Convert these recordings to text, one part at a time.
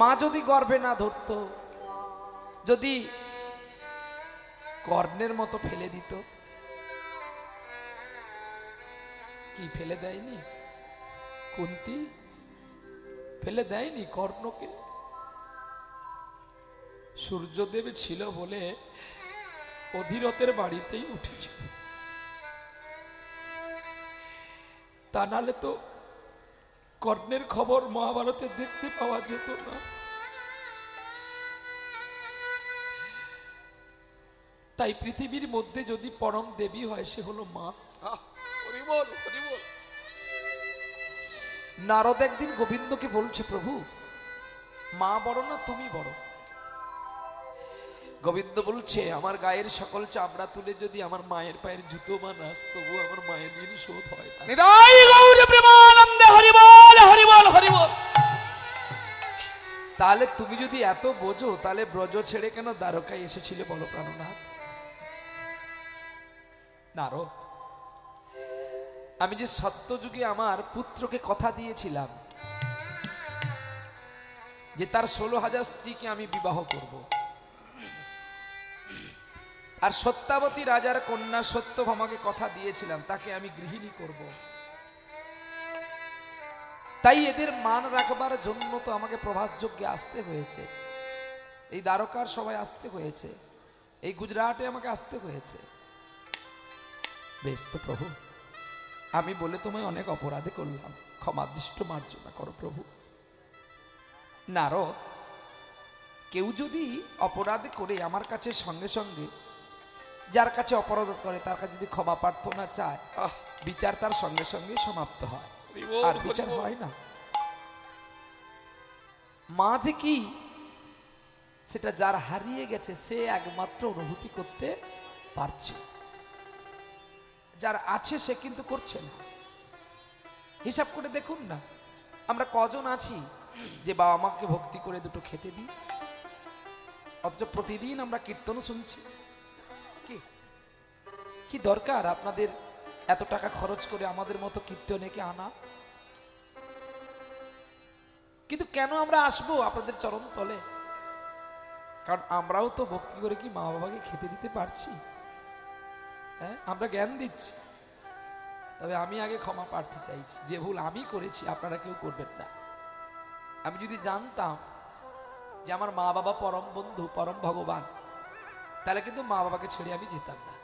মা যদি গর্ভে না ধরতো, যদি কর্ণের মতো ফেলে দিত, কি ফেলে দেয়নি? কুন্তী ফেলে দেয়নি কর্ণকে? সূর্যদেব ছিল বলে অধিরথের বাড়িতেই উঠেছিল, তা নাহলে তো কর্ণের খবর মহাভারতে দেখতে পাওয়া যেত না। তাই পৃথিবীর মধ্যে যদি পরম দেবী হয় সে হলো মা। নারদ একদিন গোবিন্দকে বলছে, প্রভু মা বড় না তুমি বড়? গোবিন্দ বলছে, আমার গায়ের সকল চামড়া তুলে যদি আমার মায়ের পায়ের জুতো বানাস তবু আমার মায়ের ঋণ শোধ হয় না। তাহলে তুমি যদি এত বোঝো, তাহলে ব্রজ ছেড়ে কেন দ্বারকায় এসেছিলে বলো প্রাণনাথ? নারদ, আমি যে সত্যযুগে আমার পুত্রকে কথা দিয়েছিলাম যে তার 16,000 স্ত্রীকে আমি বিবাহ করব, আর সত্যাবতী রাজার কন্যা সত্যভামাকে কথা দিয়েছিলাম তাকে আমি গৃহিণী করব, তাই এদের মান রাখবার জন্য তো আমাকে প্রভাস যজ্ঞে আসতে হয়েছে, এই দ্বারকার সবাই আসতে হয়েছে, এই গুজরাটে আমাকে আসতে হয়েছে। বেশ তো প্রভু, আমি বলে তোমায় অনেক অপরাধে করলাম, ক্ষমা দৃষ্ট মার্জনা করো প্রভু। নারদ, কেউ যদি অপরাধ করে আমার কাছে সঙ্গে সঙ্গে, যার কাছে অপরাধ করে তার কাছে যদি ক্ষমা প্রার্থনা চায়, বিচার তার সঙ্গে সঙ্গে সমাপ্ত হয়, আর বিচার হয় না। মা যে কি সেটা যার হারিয়ে গেছে সে একমাত্র অনুভূতি করতে পারছে, যার আছে সে কিন্তু করছে না। হিসাব করে দেখুন না, আমরা কজন আছি যে বাবা মাকে ভক্তি করে দুটো খেতে দিই, অথচ প্রতিদিন আমরা কীর্তন শুনছি। কি দরকার আপনাদের এত টাকা খরচ করে আমাদের মতো কীর্তনেকে আনা? কিন্তু কেন আমরা আসবো আপনাদের চরণ তলে? কারণ আমরাও তো ভক্তি করে কি মা বাবাকে খেতে দিতে পারছি? হ্যাঁ, আমরা জ্ঞান দিচ্ছি। তবে আমি আগে ক্ষমা প্রার্থী চাইছি, যে ভুল আমি করেছি আপনারা কেউ করবেন না। আমি যদি জানতাম যে আমার মা বাবা পরম বন্ধু, পরম ভগবান, তাহলে কিন্তু মা বাবাকে ছেড়ে আমি যেতাম না,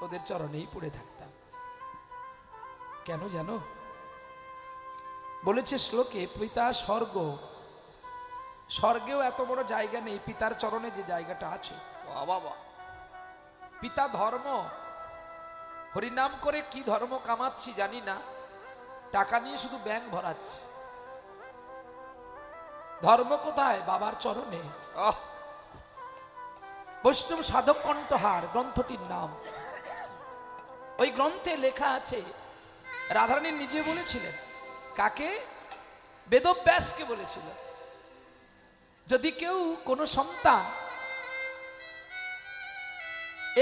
ওদের চরণেই পড়ে থাকতাম। কেন জানো? বলেছে শ্লোকে, পিতা স্বর্গ, স্বর্গেও এত বড় জায়গা নেই পিতার চরণে যে জায়গাটা আছে। পিতা ধর্ম, হরিনাম করে কি ধর্ম কামাচ্ছি জানি না, টাকা নিয়ে শুধু ব্যাংক ভরাচ্ছি। ধর্ম কোথায়? বাবার চরণে। বৈষ্ণব সাধক কণ্ঠহার গ্রন্থটির নাম। ওই গ্রন্থে লেখা আছে, রাধারানী নিজে বলেছিলেন, কাকে? বেদব্যাসকে বলেছিল, যদি কেউ কোনো সন্তান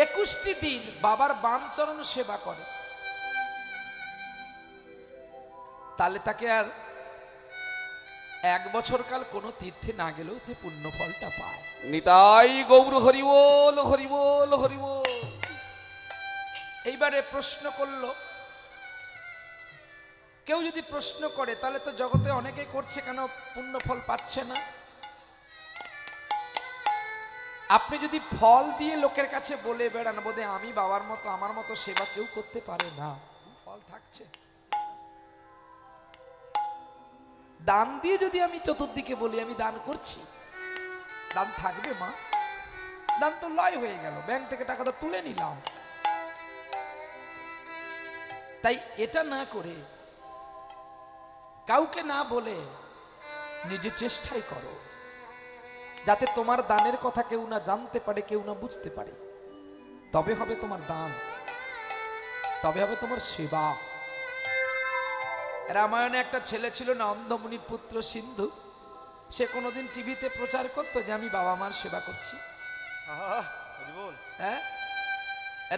21টি দিন বাবার বাম চরণ সেবা করে, তাহলে তাকে আর 1 বছর কাল কোনো তীর্থে না গেলেও সে পুণ্য ফলটা পায়। নিতাই গৌর হরি বল, হরি বল, হরি বল। এইবারে প্রশ্ন করলো, কেউ যদি প্রশ্ন করে তাহলে তো জগতে অনেকে করছে, কেন পুণ্য ফল পাচ্ছে না? আপনি যদি ফল দিয়ে লোকের কাছে বলে বেড়ান বোধে আমি বাবার মতো, আমার মতো সেবা কেউ করতে পারে না, ফল থাকছে। দান দিয়ে যদি আমি চতুর্দিকে বলি আমি দান করছি, দান থাকবে মা? দান তো লয় হয়ে গেল, ব্যাংক থেকে টাকাটা তুলে নিলাম। তাই এটা না করে, কাউকে না বলে নিজে চেষ্টাই করো যাতে তোমার দানের কথা কেউ না জানতে পারে, কেউ না বুঝতে পারে। তবে হবে তোমার দান, তবে হবে তোমার সেবা। রামায়ণে একটা ছেলে ছিল না, অন্ধমুনির পুত্র সিন্ধু। সে কোনোদিন টিভিতে প্রচার করতো যে আমি বাবা মার সেবা করছি। হ্যাঁ,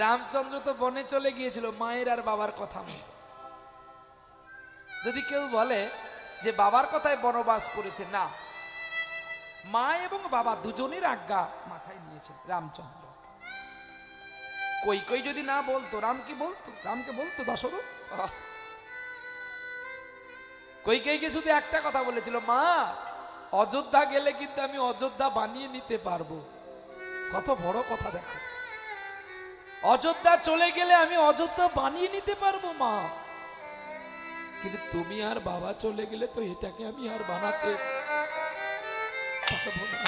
রামচন্দ্র তো বনে চলে গিয়েছিল মায়ের আর বাবার কথা মতো। যদি কেউ বলে যে বাবার কথায় বনবাস করেছে, না, মা এবং বাবা দুজনের আজ্ঞা মাথায় নিয়েছেন রামচন্দ্র। কই যদি না বলতো, রামকে বলতো দশরথ? কইকেইকে শুধু একটা কথা বলেছিল, মা অযোধ্যা গেলে কিন্তু আমি অযোধ্যা বানিয়ে নিতে পারবো। কত বড় কথা দেখো, অযোধ্যা চলে গেলে আমি অযোধ্যা বানিয়ে নিতে পারবো মা, কিন্তু তুমি আর বাবা চলে গেলে তো এটাকে আমি আর বানাতে পারবো না।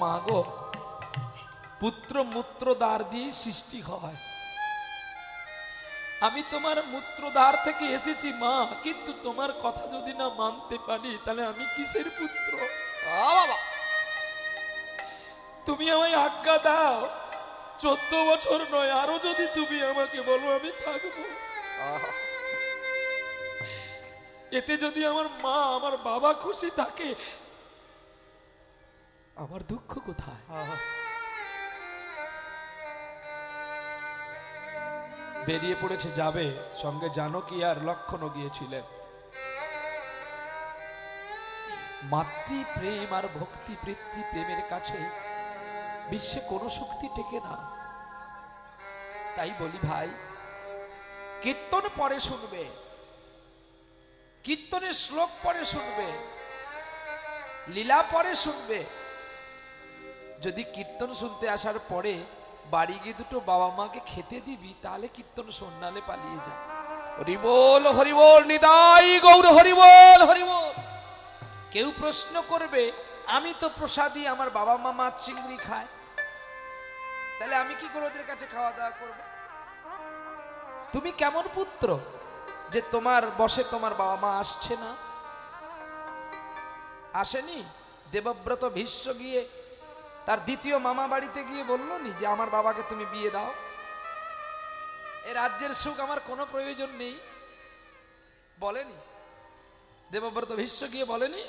মা গো, পুত্র মূত্রদ্বার দিয়ে সৃষ্টি হয়, আমি তোমার মূত্রদ্বার থেকে এসেছি মা, কিন্তু তোমার কথা যদি না মানতে পারি তাহলে আমি কিসের পুত্র? বাবা, তুমি আমায় আজ্ঞা দাও, 14 বছর নয় আরো যদি তুমি আমাকে বলো আমি থাকবো। এতে যদি আমার মা আমার বাবা খুশি থাকে, আমার দুঃখ কোথায়? বেরিয়ে পড়েছে যাবে, সঙ্গে জানকী আর লক্ষণও গিয়েছিলেন। মাতৃপ্রেম আর ভক্তি পিতৃপ্রেমের কাছে বিশ্বে কোনো শক্তি টেকে না। তাই বলি ভাই, কীর্তন পরে শুনবে, কীর্তনের শ্লোক পরে শুনবে, লীলা পরে শুনবে। যদি কীর্তন শুনতে আসার পরে বাড়ি গিয়ে দুটো বাবা মাকে খেতে দিবি, তাহলে কীর্তন শোনালে পালিয়ে যা। হরিবোল হরিবোল, নিতাই গৌর হরিবোল হরিবোল। কেউ প্রশ্ন করবে, আমি তো প্রসাদী, আমার বাবা মা মাছ চিংড়ি খায়, তাহলে আমি কি করে ওদের কাছে খাওয়া দাওয়া করব? তুমি কেমন পুত্র যে তোমার বসে তোমার বাবা মা আসছে না? আসেনি? দেবব্রত ভীষ্ম গিয়ে তার দ্বিতীয় মামা বাড়িতে গিয়ে বললো নি যে আমার বাবাকে তুমি বিয়ে দাও, এ রাজ্যের সুখ আমার কোনো প্রয়োজন নেই? বলেনি? দেবব্রত ভীষ্ম গিয়ে বলেনি?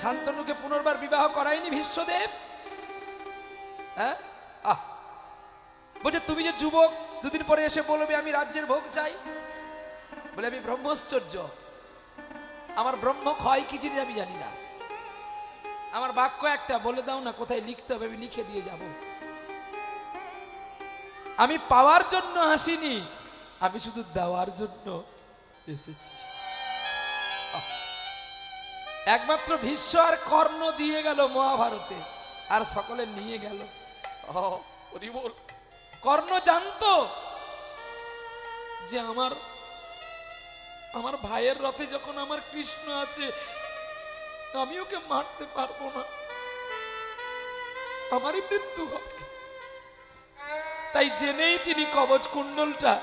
শান্তনুকে পুনর্বার বিবাহ করায়নি ভীষ্মদেব? হ্যাঁ, বলছে তুমি যে যুবক, দুদিন পরে এসে বলবে আমি রাজ্যের ভোগ চাই, বলে আমি ব্রহ্মচর্য, আমার ব্রহ্ম ক্ষয় কি জিনিস আমি জানি না, আমার বাক্য একটা, বলে দাও না কোথায় লিখতে হবে, আমি লিখে দিয়ে যাব। আমি পাওয়ার জন্য আসিনি, আমি শুধু দেওয়ার জন্য এসেছি। একমাত্র ভীষ্ম আর কর্ণ দিয়ে গেল মহাভারতে, আর সকলে নিয়ে গেল। হরিবোল। কর্ণ জানতো যে আমার ভাইয়ের রথে যখন আমার কৃষ্ণ আছে, আমি ওকে মারতে পারবো না, আমারই মৃত্যু হবে। তাই জেনেই তিনি কবচ কুণ্ডলটা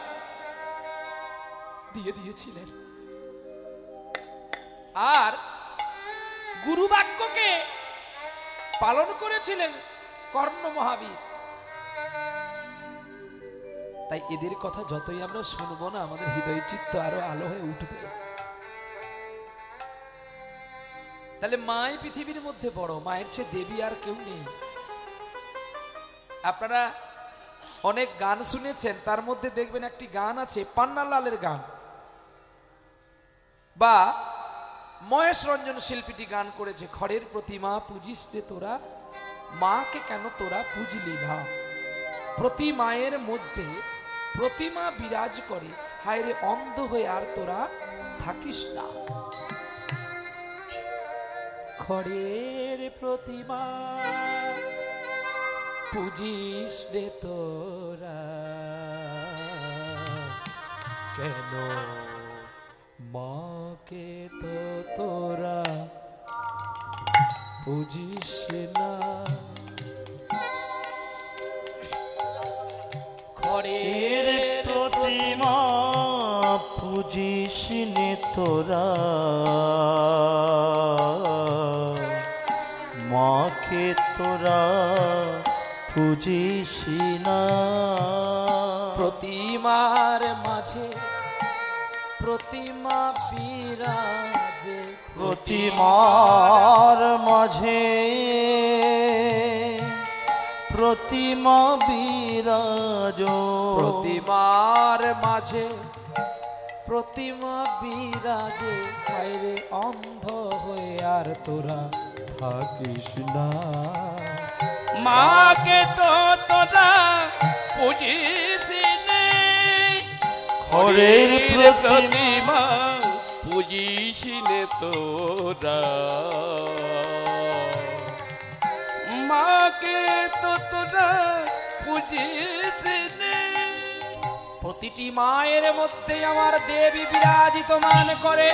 দিয়ে দিয়েছিলেন। আর গুরু বাক্যকে পালন করেছিলেন কর্ণ মহাবীর। তাই এদের কথা যতই আমরা শুনবো না, আমাদের হৃদয় চিত্ত আরো আলো হয়ে উঠবে। তাহলে মাই পৃথিবীর মধ্যে বড়, মায়ের চেয়ে দেবী আর কেউ নেই। আপনারা অনেক গান শুনেছেন, তার মধ্যে দেখবেন একটি গান আছে পান্নালালের গান, বা মহেশ রঞ্জন শিল্পীটি গান করেছে, খড়ের প্রতিমা পুজিস রে তোরা, মাকে কেন তোরা পুজলি না। প্রতি মায়ের মধ্যে প্রতিমা বিরাজ করে, হায় রে অন্ধ হয়ে আর তোরা থাকিস না। খড়ের প্রতিমা পুজিস রে তোরা, কেন মাকে তো তোরা পুজিস না। খড়ের প্রতিমা পুজিস নে তোরা, মাকে তোরা পুজিস না। প্রতিমার মাঝে প্রতিমা বিরাজে, প্রতিমার মাঝে প্রতিমা বিরাজ, প্রতিমার মাঝে প্রতিমা বিরাজে হায়রে অন্ধ হয়ে আর তোরা থাকিস না। মাকে তো তোরা পুজিস নে, খড়ের প্রতিমা পুজিস নে তোরা। মাকে তো তোরা পুজিস নে। প্রতিটি মায়ের মধ্যে আমার দেবী বিরাজিতমান করে।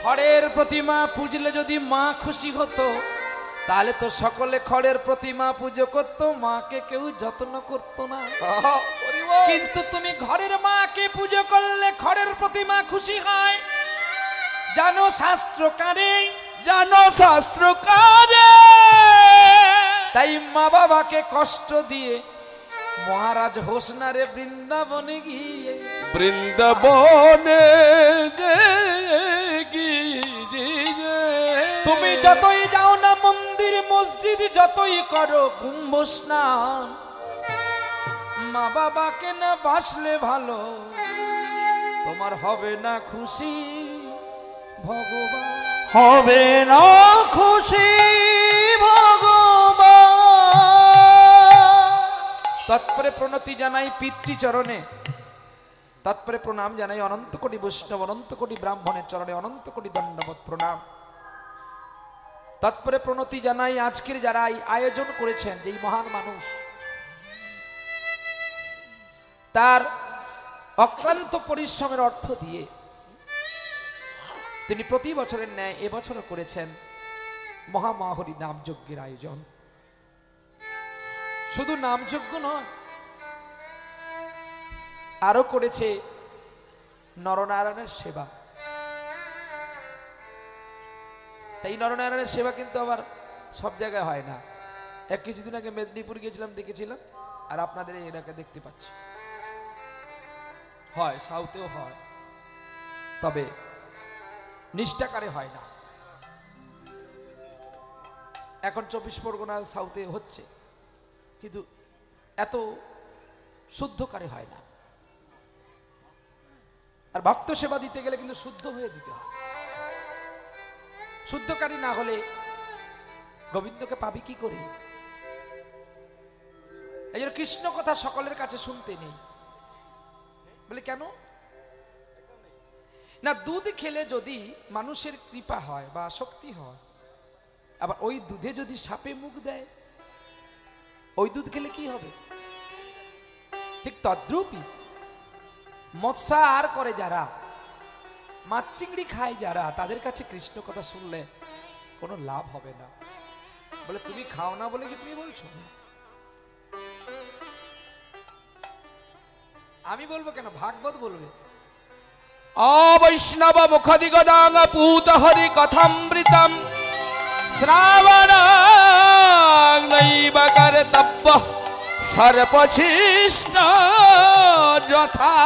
খড়ের প্রতিমা পুজলে যদি মা খুশি হতো, তাহলে তো সকলে খড়ের প্রতিমা পুজো করতো, মাকে কেউ যত্ন করতো না। কিন্তু তুমি ঘরের মাকে পুজো করলে খড়ের প্রতিমা খুশি হয়। জানো শাস্ত্রকারে, জানো শাস্ত্রকারে, তাই মা বাবাকে কষ্ট দিয়ে মহারাজ হোসনারে বৃন্দাবনে গিয়ে, বৃন্দাবনে গিয়ে তুমি যতই যাও না মন্দির মসজিদ, যতই করো কুম্ভ স্নান, মা বাবাকে না বাসলে ভালো, তোমার হবে না খুশি ভগবান। হবে না খুশি ভগবান। তৎপরে প্রণতি জানাই পিতৃচরণে, তৎপরে প্রণাম জানাই অনন্ত কোটি বৈষ্ণব, অনন্ত কোটি ব্রাহ্মণের চরণে অনন্ত কোটি দণ্ডবত প্রণাম। তৎপরে প্রণতি জানাই আজকের যারা এই আয়োজন করেছেন, যে মহান মানুষ, তার অক্লান্ত পরিশ্রমের অর্থ দিয়ে তিনি প্রতি বছরের ন্যায় এবছরও করেছেন মহামাহরি নামযজ্ঞের আয়োজন। শুধু নামযজ্ঞ নয়, আরো করেছে নরনারায়ণের সেবা। তাই নরনারায়ণের সেবা কিন্তু আবার সব জায়গায় হয় না। কিছুদিন আগে মেদিনীপুর গিয়েছিলাম, দেখেছিলাম, আর আপনাদের এই এলাকা দেখতে পাচ্ছি হয়, সাউথেও হয়, তবে নিষ্ঠাকারে হয় না। এখন 24 পরগনা সাউথে হচ্ছে, কিন্তু এত শুদ্ধকারে হয় না। আর ভক্ত সেবা দিতে গেলে কিন্তু শুদ্ধ হয়ে দিতে হয়। শুদ্ধকারী না হলে গোবিন্দকে পাবি কি করে? এই জন্য কৃষ্ণ কথা সকলের কাছে শুনতে নেই। বলে কেন না? দুধ খেলে যদি মানুষের কৃপা হয় বা শক্তি হয়, আবার ওই দুধে যদি সাপে মুখ দেয়, ওই দুধ খেলে কি হবে? ঠিক তদ্রূপই মৎস্যাহার করে যারা, মাছ চিংড়ি খায় যারা, তাদের কাছে কৃষ্ণ কথা শুনলে কোনো লাভ হবে না। বলে তুমি খাও না বলে কি তুমি বলছো? আমি বলবো কেন? ভাগবত বলবে। অবৈষ্ণব মুখদিগদাং পূত হরি কথামৃতম শ্রাবণাং নৈব কর্তব্য সর্বশিষ্ট যথা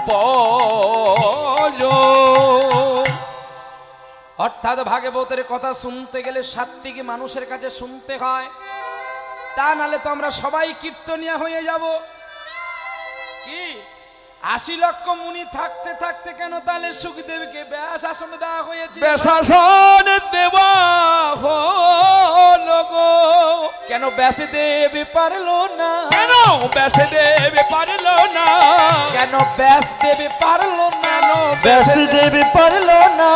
পয়ো। অর্থাৎ ভাগবতের কথা শুনতে গেলে সাত্বিক মানুষের কাছে শুনতে হয়, তা নালে তো আমরা সবাই কীর্তনিয়া হয়ে যাব। কি 80 লক্ষ মুনি থাকতে থাকতে কেন তাহলে সুখদেবকে ব্যাস আসন দেওয়া হয়েছে? ব্যাসাসন দেওয়া হলো গো। কেন ব্যাসদেব পারলো না? কেন ব্যাসদেব পারলো না? কেন ব্যাসদেব পারলো না? ব্যাসদেব পারলো না।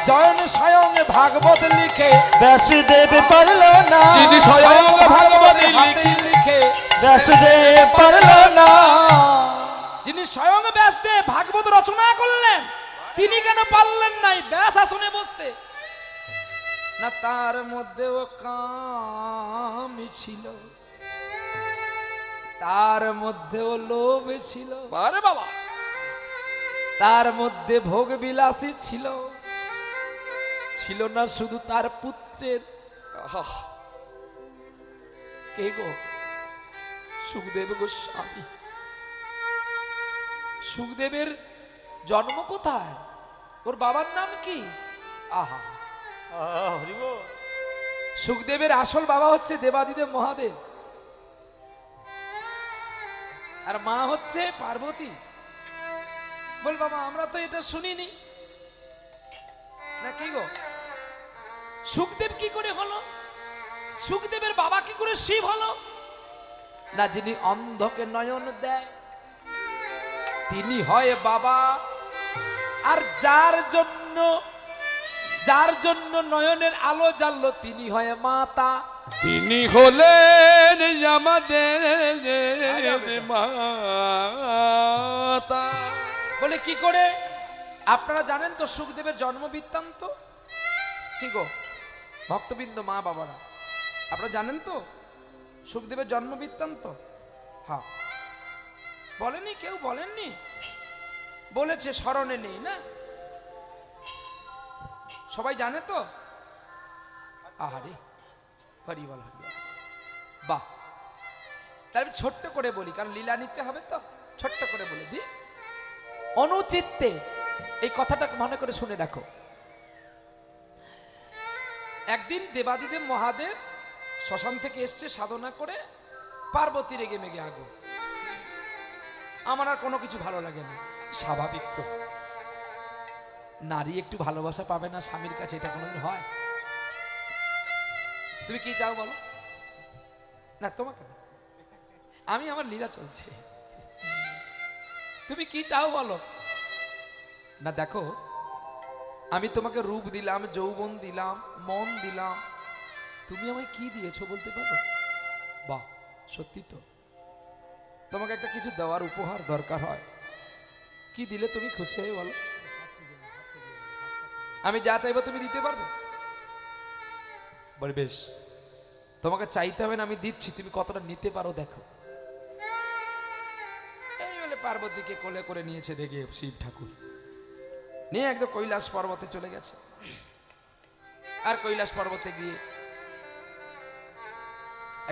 জয়ন স্বয়ং ভাগবত লিখে, ব্যাসদেব পারলো না। যিনি স্বয়ং ভাগবত লিখে, ব্যাসদেব পারলো না। যিনি স্বয়ং ব্যাসদেব ভাগবত রচনা করলেন, তিনি কেন পারলেন নাই ব্যাস আসনে বসতে? না তার মধ্যেও কাম ছিল, তার মধ্যেও লোভ ছিল, আরে বাবা, তার মধ্যে ভোগ বিলাসী ছিল, ছিল না শুধু তার পুত্রের। কে গো? সুখদেব গোস্বামী। সুখদেবের জন্ম কোথায়? ওর বাবার নাম কি? আহা, সুখদেবের আসল বাবা হচ্ছে দেবাদিদেব মহাদেব, আর মা হচ্ছে পার্বতী। বল বাবা আমরা তো এটা শুনিনি না কি গো সুখদেব কি করে হলো সুখদেবের বাবা কি করে শিব হলো না যিনি অন্ধকে নয়ন দেয় তিনি হয় বাবা আর যার জন্য নয়নের আলো জ্বাললো তিনি হয় মাতা তিনি হলেন আমাদের মাতা। বলে কি করে আপনারা জানেন তো সুখদেবের জন্ম বৃত্তান্ত কি গো ভক্তবৃন্দ মা বাবারা আপনারা জানেন তো সুখদেবের জন্ম বৃত্তান্ত হ্যাঁ বলেনি কেউ বলেননি বলেছে স্মরণে নেই না সবাই জানে তো আহারে হরি বল বাহ তাহলে ছোট্ট করে বলি কারণ লীলা নিতে হবে তো ছোট্ট করে বলে দি অনুচিত্তে এই কথাটা মনে করে শুনে রাখো একদিন দেবাদিদেব মহাদেব শ্মশান থেকে এসছে সাধনা করে পার্বতী রেগে মেগে আগুন আমার আর কোনো কিছু ভালো লাগে না স্বাভাবিক তো নারী একটু ভালোবাসা পাবে না স্বামীর কাছে এটা কোনোদিন হয় তুমি কি চাও বলো না তোমাকে আমি আমার লীলা চলছে তুমি কি চাও বলো না দেখো আমি তোমাকে রূপ দিলাম যৌবন দিলাম মন দিলাম তুমি আমায় কি দিয়েছো বলতে পারো বাহ সত্যি তো তোমাকে একটা কিছু দেওয়ার উপহার দরকার হয় কি দিলে তুমি খুশি হয়ে বলো আমি যা চাইবো তুমি দিতে পারবে বলে বেশ তোমাকে চাইতে হবে না আমি দিচ্ছি তুমি কতটা নিতে পারো দেখো এই বলে পার্বতীকে কোলে করে নিয়েছে দেখে শিব ঠাকুর নিয়ে একদম কৈলাস পর্বতে চলে গেছে আর কৈলাস পর্বতে গিয়ে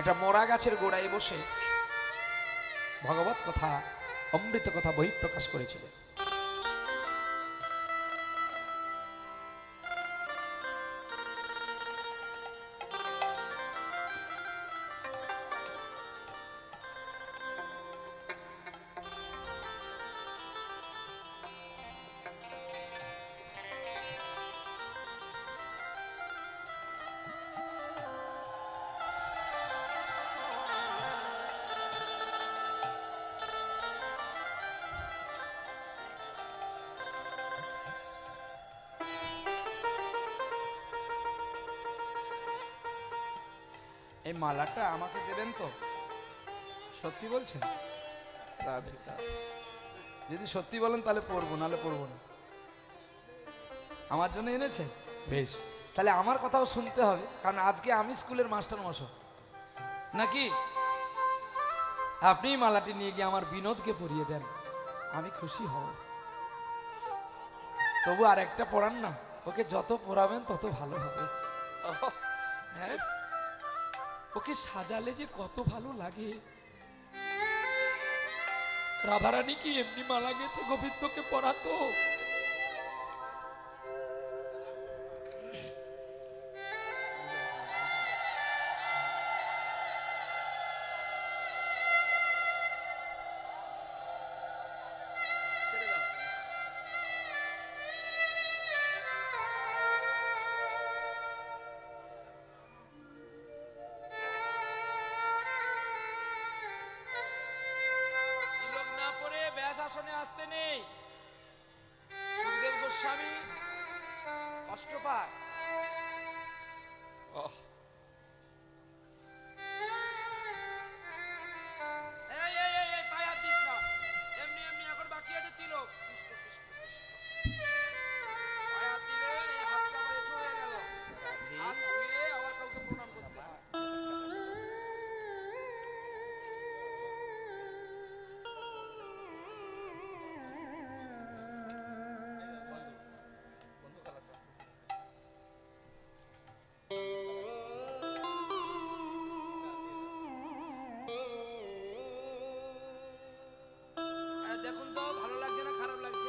একটা মরা গাছের গোড়ায় বসে ভগবত কথা অমৃত কথা বহিঃপ্রকাশ করেছিলেন এই মালাটা আমাকে দেবেন তো সত্যি বলছেন যদি সত্যি বলেন তাহলে পরবো নাহলে পরবো না আমার জন্য এনেছেন বেশ তাহলে আমার কথাও শুনতে হবে কারণ আজকে আমি স্কুলের মাস্টার মশাই নাকি আপনি মালাটি নিয়ে গিয়ে আমার বিনোদকে পরিয়ে দেন আমি খুশি হব তবু আর একটা পড়ান না ওকে যত পড়াবেন তত ভালো হবে হ্যাঁ ওকে সাজালে যে কত ভালো লাগে রাধারানী কি এমনি মালা গেঁথে গোবিন্দকে পড়াতো শাসনে আসতে নেই সুখদেব গোস্বামী কষ্ট পায় পায়ে হাত দিস না এমনি এমনি এখন বাকি আছে তিলক কৃষ্ণ কৃষ্ণ কৃষ্ণ পায়ে হাত দিলে হাতটা আমার এঁঠো হয়ে গেল হাত ধুয়ে আবার কাউকে প্রণাম করতে হয় দেখুন তো ভালো লাগছে না খারাপ লাগছে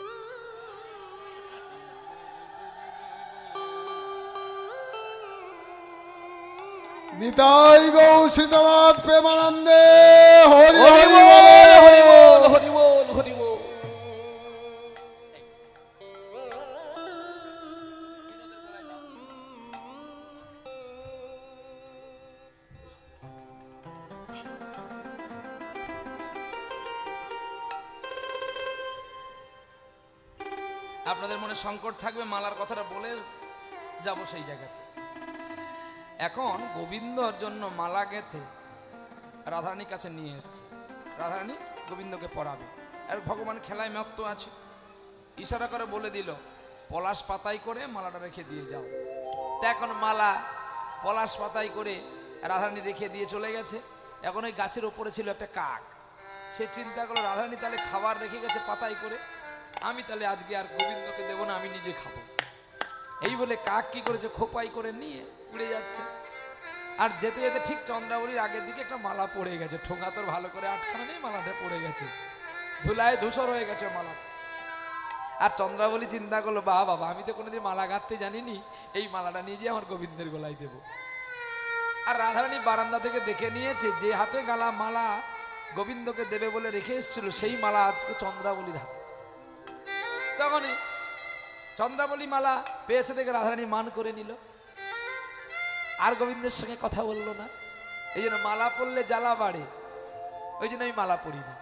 নিতাই গৌ সীতানাথ প্রেমানন্দে হরি হরি হরি বল হরি বল হরি বল হরি বল আপনাদের মনে সংকট থাকবে, মালার কথাটা বলে যাব সেই জায়গাতে। এখন গোবিন্দর জন্য মালা গেঁথে রাধারানীর কাছে নিয়ে এসছে। রাধারানী গোবিন্দকে পরাবে, আর ভগবান খেলায় মত্ত আছে। ইশারা করে বলে দিল, পলাশ পাতায় করে মালাটা রেখে দিয়ে যাও। তা এখন মালা পলাশ পাতায় করে রাধারানী রেখে দিয়ে চলে গেছে। এখন ওই গাছের ওপরে ছিল একটা কাক। সে চিন্তা করলো, রাধারানী তাহলে খাবার রেখে গেছে পাতায় করে, আমি তাহলে আজকে আর গোবিন্দকে দেবো না, আমি নিজে খাবো। এই বলে কাক কি করেছে, খোপাই করে নিয়ে উড়ে যাচ্ছে। আর যেতে যেতে ঠিক চন্দ্রাবলীর আগের দিকে একটা মালা পড়ে গেছে। ঠোঙা তোর ভালো করে আটখানা নেই, মালাটা পড়ে গেছে, ধুলায় ধূসর হয়ে গেছে মালা। আর চন্দ্রাবলী চিন্তা করলো, বাবা আমি তো কোনোদিন মালা গাঁথতে জানিনি, এই মালাটা নিয়ে গিয়ে আমার গোবিন্দের গলায় দেবো। আর রাধারানী বারান্দা থেকে দেখে নিয়েছে যে হাতে গালা মালা গোবিন্দকে দেবে বলে রেখে এসেছিল, সেই মালা আজকে চন্দ্রাবলীর হাতে। তখনই চন্দ্রাবলী মালা পেয়েছে দেখে রাধারানী মান করে নিল, আর গোবিন্দের সঙ্গে কথা বললো না। এই জন্য মালা পরলে জ্বালা বাড়ে, ওই জন্য আমি মালা পরি না।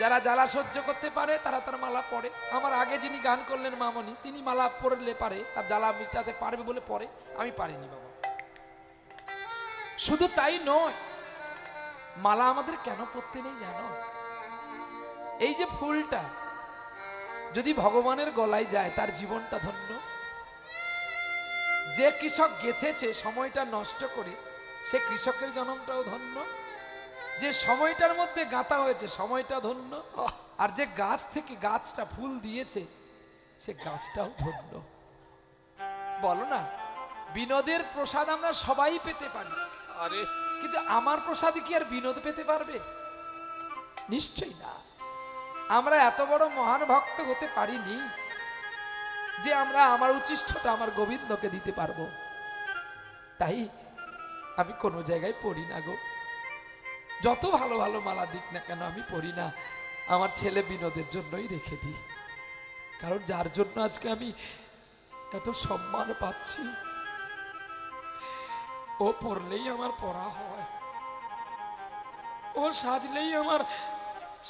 যারা জ্বালা সহ্য করতে পারে তারা তার মালা পরে। আমার আগে যিনি গান করলেন মামনি, তিনি মালা পরলে পারে, তার জ্বালা মিটাতে পারবে বলে পরে, আমি পারিনি বাবা। শুধু তাই নয়, মালা আমাদের কেন পরতে নেই জানো? এই যে ফুলটা যদি ভগবানের গলায় যায়, তার জীবনটা ধন্য। যে কৃষক গেঁথেছে সময়টা নষ্ট করে, সে কৃষকের জন্মটাও ধন্য। যে সময়টার মধ্যে গাঁথা হয়েছে, সময়টা ধন্য। আর যে গাছ থেকে গাছটা ফুল দিয়েছে, সে গাছটাও ধন্য। বলো না, বিনোদের প্রসাদ আমরা সবাই পেতে পারি, আরে কিন্তু আমার প্রসাদে কি আর বিনোদ পেতে পারবে? নিশ্চয়ই না। আমরা এত বড় মহান ভক্ত হতে পারিনি যে আমরা আমার উচ্ছিষ্টটা আমার গোবিন্দকে দিতে পারবো। তাই আমি কোনো জায়গায় পড়ি না গো। যত ভালো ভালো মালা দিক না কেন, আমি পড়ি না। আমার ছেলে বিনোদের জন্যই রেখে দিই। কারণ যার জন্য আজকে আমি এত সম্মান পাচ্ছি, ও পড়লেই আমার পড়া হয়, ও সাজলেই আমার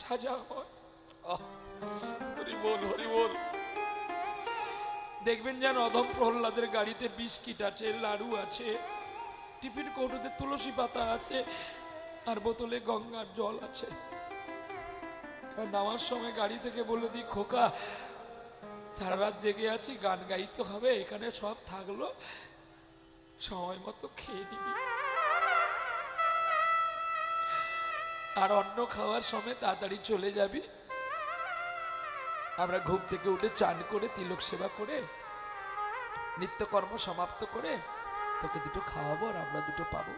সাজা হয়। হরি বল, হরি বল। দেখবেন যেন অধম প্রহ্লাদের গাড়িতে বিস্কিট আছে, লাড়ু আছে, টিফিন কৌটোতে তুলসী পাতা আছে, আর বোতলে গঙ্গার জল আছে। নামার সময় গাড়ি থেকে বলে দিই, খোকা সারা রাত জেগে আছি, গান গাইতে হবে, এখানে সব থাকলো, সময় মতো খেয়ে নিবি। আর অন্ন খাওয়ার সময় তাড়াতাড়ি চলে যাবি। আমরা ঘুম থেকে উঠে চান করে তিলক সেবা করে নিত্যকর্ম সমাপ্ত করে তোকে দুটো খাওয়াবো, আর আমরা দুটো পাবো।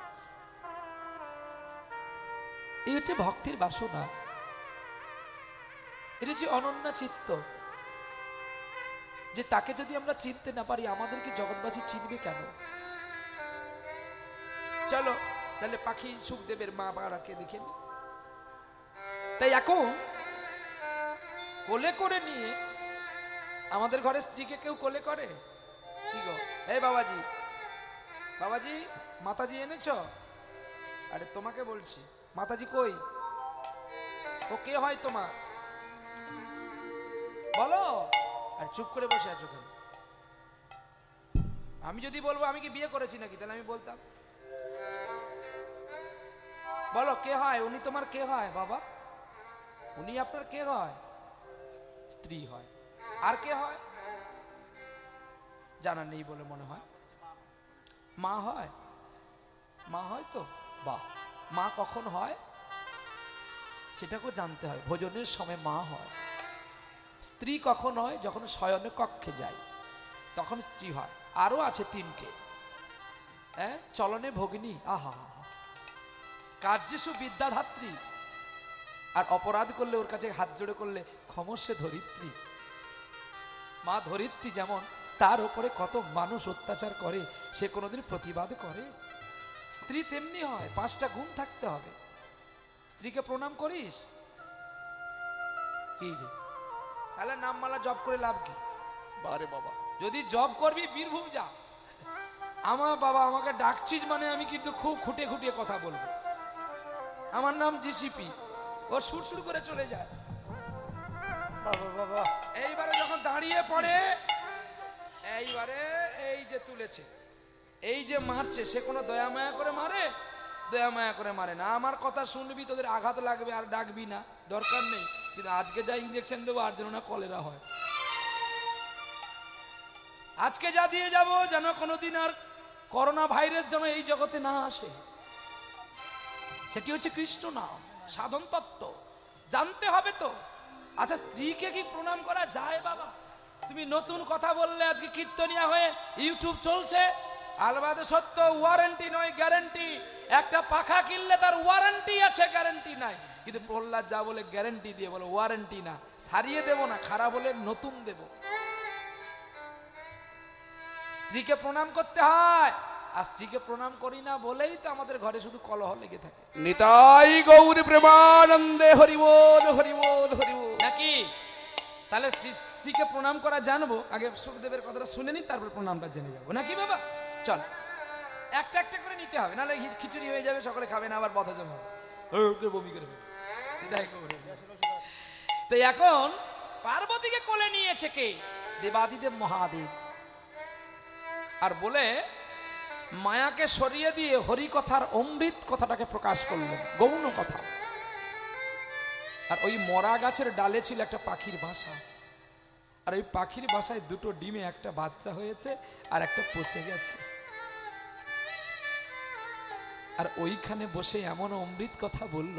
এই হচ্ছে ভক্তির বাসনা, এটা হচ্ছে অনন্যা চিত্ত। যে তাকে যদি আমরা চিনতে না পারি, আমাদেরকে জগৎবাসী চিনবে কেন? চলো তাহলে পাখি সুখদেবের মা বাবাকে দেখে নি। তাই এখন কোলে করে নিয়ে, আমাদের ঘরে স্ত্রীকে কেউ কোলে করে কি গো? এই বাবাজি, বাবাজি মাতাজি এনেছ? আরে তোমাকে বলছি, মাতাজি কই? ও কে হয় তোমার? বলো। আর চুপ করে বসে আছো কেন? আমি যদি বলবো আমি কি বিয়ে করেছি নাকি, তাহলে আমি বলতাম। বলো কে হয়? উনি তোমার কে হয় বাবা? উনি আপনার কে হয়? স্ত্রী হয়। আর কে হয়? জানা নেই বলে মনে হয়। মা হয়? মা হয় তো? বাহ। মা কখন হয় সেটাকেও জানতে হয়। ভোজনের সময় মা হয়। স্ত্রী কখন হয়? যখন শয়নে কক্ষে যায়, তখন স্ত্রী হয়। আরো আছে তিনটে। চলনে ভগিনী, আহা, কার্যেষু বিদ্যাধাত্রী, আর অপরাধ করলে ওর কাছে হাত জোড়ে করলে ক্ষমস্যে ধরিত্রী। মা ধরিত্রী যেমন, তার উপরে কত মানুষ অত্যাচার করে, সে কোনোদিন প্রতিবাদ করে? স্ত্রী তেমনি হয়, 5টা গুণ থাকতে হবে। স্ত্রীকে প্রণাম করিস? কি রে, তাহলে নামমালা জপ করে লাভ কি? বারে বাবা, যদি জব করবি বীরভূম যা। আমার বাবা আমাকে ডাকছিস মানে আমি কিন্তু খুব খুঁটে খুঁটিয়ে কথা বলবো। আমার নাম জিসিপি, ও সুর সুর করে চলে যায়। এইবারে যখন দাঁড়িয়ে পড়ে, এইবারে এই যে তুলেছে, এই যে মারছে, সে কোনো দয়া মায়া করে মারে? দয়া মায়া করে মারে না। আমার কথা শুনবি, তোদের আঘাত লাগবে আর ডাকবি না, দরকার নেই। কিন্তু আজকে যা ইঞ্জেকশন দেবো আর যেন না কলেরা হয়। আজকে যা দিয়ে যাব যেন কোনোদিন আর করোনা ভাইরাস যেন এই জগতে না আসে। সেটি হচ্ছে কৃষ্ণ নাম, সাধন তত্ত্ব জানতে হবে তো। আচ্ছা, স্ত্রীকে কি প্রণাম করা যায় বাবা? তুমি নতুন কথা বললে, আজকে কীর্তনিয়া হয়ে ইউটিউব চলছে। আলবাদে সত্য, ওয়ারেন্টি নয় গ্যারেন্টি। একটা পাখা কিনলে তার ওয়ারেন্টি আছে, গ্যারেন্টি নাই। কিন্তু প্রহ্লাদ যা বলে গ্যারেন্টি দিয়ে বলে ওয়ারেন্টি না, সারিয়ে দেব না, খারাপ হলে নতুন দেব। স্ত্রীকে প্রণাম করতে হয়, আর স্ত্রীকে প্রণাম করি না বলেই তো আমাদের ঘরে শুধু কলহ লেগে থাকে। নিতাই গৌর প্রেমানন্দে হরি বল হরি বল হরি বল। নাকি? তাহলে স্ত্রীকে প্রণাম করা জানবো, আগে সুখদেবের কথাটা শুনে নি, তারপর প্রণামটা জেনে যাবো, নাকি বাবা? চল, একটা একটা করে নিতে হবে, নাহলে খিচুড়ি হয়ে যাবে, সকলে খাবে না, আবার বদহজম হবে, বমি করবে। তো এখন পার্বতীকে কোলে নিয়েছে কে? দেবাদিদেব মহাদেব। আর বলে মায়াকে সরিয়ে দিয়ে হরি কথার অমৃত কথাটাকে প্রকাশ করলেন, গৌণ কথা। আর ওই মরা গাছের ডালে ছিল একটা পাখির বাসা, আর ওই পাখির বাসায় দুটো ডিমে একটা বাচ্চা হয়েছে আর একটা পচে গেছে। আর ওইখানে বসে এমন অমৃত কথা বলল,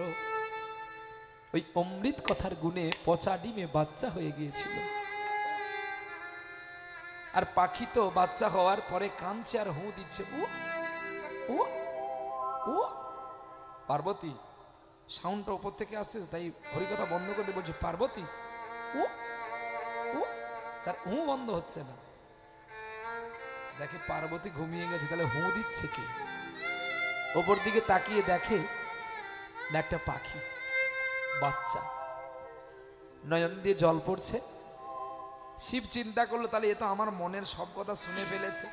ওই অমৃত কথার গুণে পচা ডিমে বাচ্চা হয়ে গিয়েছিল। আর পাখি তো বাচ্চা হওয়ার পরে কাঁদছে আর হু দিচ্ছে, ও ও ও। পার্বতী সাউন্ডটা উপর থেকে আসছে, তাই হরিকথা বন্ধ করে বলছে পার্বতী ও ও, তার হু বন্ধ হচ্ছে না। দেখে পার্বতী ঘুমিয়ে গেছে, তাহলে হু দিচ্ছে কে? ওপর দিকে তাকিয়ে দেখে একটা পাখি বাচ্চা, নয়ন দিয়ে জল পড়ছে। শিব চিন্তা করলো, তাহলে এ তো আমার মনের সব কথা শুনে ফেলেছে,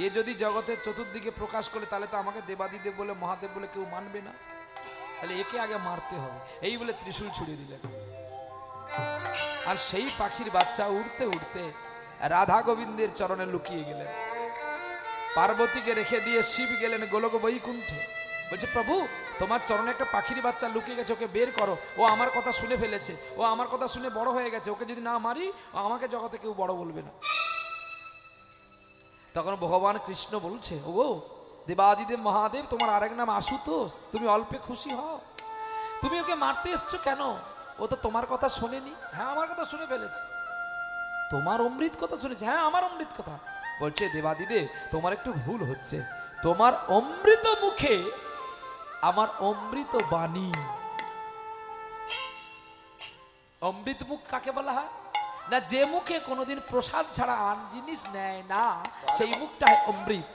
এ যদি জগতের চতুর্দিকে প্রকাশ করে তাহলে তো আমাকে দেবাদিদেব বলে মহাদেব বলে কেউ মানবে না, তাহলে একে আগে মারতে হবে। এই বলে ত্রিশূল ছুড়ে দিলেন। আর সেই পাখির বাচ্চা উড়তে উড়তে রাধা গোবিন্দের চরণে লুকিয়ে গেলেন। পার্বতীকে রেখে দিয়ে শিব গেলেন গোলক বৈকুণ্ঠে। বলছে প্রভু, তোমার চরণে একটা পাখির বাচ্চা লুকিয়ে গেছে, ওকে বের করো, ও আমার কথা শুনে ফেলেছে, ও আমার কথা শুনে বড় হয়ে গেছে, ওকে যদি না মারি আমাকে জগতে কেউ বড় বলবে না। তখন ভগবান কৃষ্ণ বলছে, ওগো দেবাদিদেব মহাদেব, তোমার আরেক নাম আশুতোষ, তুমি অল্পে খুশি হও, তুমি ওকে মারতে এসছো কেন? ও তো তোমার কথা শোনেনি। হ্যাঁ, আমার কথা শুনে ফেলেছে। তোমার অমৃত কথা শুনেছে? হ্যাঁ, আমার অমৃত কথা। বলছে দেবাদিদেব, তোমার একটু ভুল হচ্ছে, তোমার অমৃত মুখে আমার অমৃত বাণী। অমৃত মুখ কাকে বলা হয়? না, যে মুখে কোনোদিন প্রসাদ ছাড়া আন জিনিস নেয় না, সেই মুখটা অমৃত।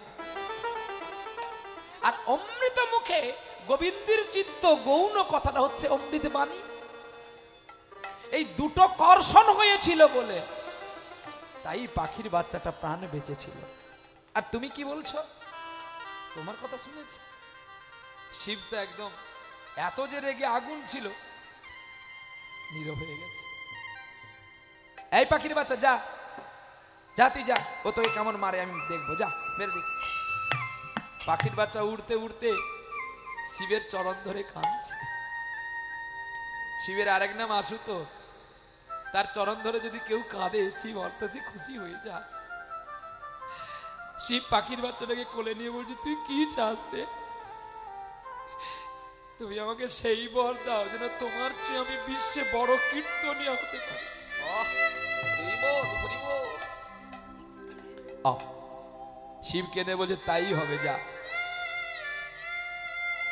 আর অমৃত মুখে গোবিন্দের চিত্ত গৌণ কথাটা হচ্ছে অমৃত বাণী। এই দুটো কর্ষণ হয়েছিল বলে তাই পাখির বাচ্চাটা প্রাণ বেঁচেছিল। আর তুমি কি বলছো? তোমার কথা শুনেছি। শিব তো একদম এত যে রেগে আগুন ছিল, নীরব হয়ে গেছে। এই পাখির বাচ্চা, যা যা, তুই যা, ও তোকে কেমন মারে আমি দেখবো, যা বের দিক। পাখির বাচ্চা উড়তে উড়তে শিবের চরণ ধরে কাঁদছে। শিবের আরেক নাম আশুতোষ, তার চরণ ধরে যদি কেউ কাঁদে শিব অর্থাৎ খুশি হয়ে যায়। শিব পাখির বাচ্চাটাকে কোলে নিয়ে বলছে, তুই কি চাস রে? তুমি আমাকে সেই বর দাও যেন তোমার চেয়ে আমি বিশ্বে বড় কীর্তনিয়া হতে পারি। শিব কেঁদে বলছে, তাই হবে, যা।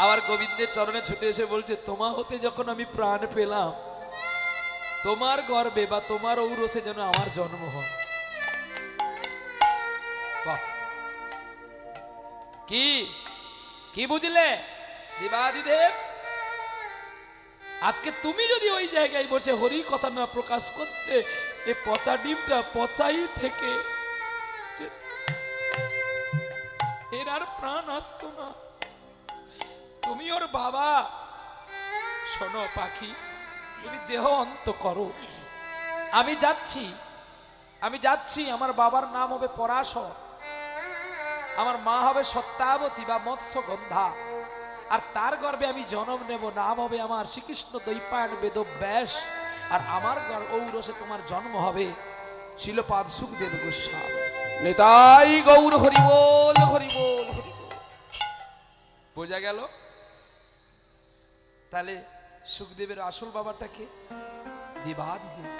আবার গোবিন্দের চরণে ছুটে এসে বলছে, তোমা হতে যখন আমি প্রাণ পেলাম, তোমার গর্বে বা তোমার ঔরসে যেন আমার জন্ম হয়। কি কি বুঝলে দেবাদিদেব? আজকে তুমি যদি ওই জায়গায় বসে হরি কথা না প্রকাশ করতে, এ পচা ডিমটা পচাই থেকে এর আর প্রাণ আসতো না। তুমি ওর বাবা। শোনো পাখি, তুমি দেহ অন্ত করো। আমি যাচ্ছি, আমার বাবার নাম হবে পরাশর, আমার মা হবে সত্যাবতী বা মৎস্যগন্ধা, আর তার গর্ভে আমি জন্ম নেব, নাম হবে আমার শ্রীকৃষ্ণ দ্বৈপায়ন বেদব্যাস, আর আমার ঔরসে তোমার জন্ম হবে শিলপাদ সুখদেব গোস্বামী। নিতাই গৌর হরি বল, হরি বল, হরি বল। বোঝা গেল? তাহলে সুখদেবের আসল বাবাটা কে? দেবাদিদেব।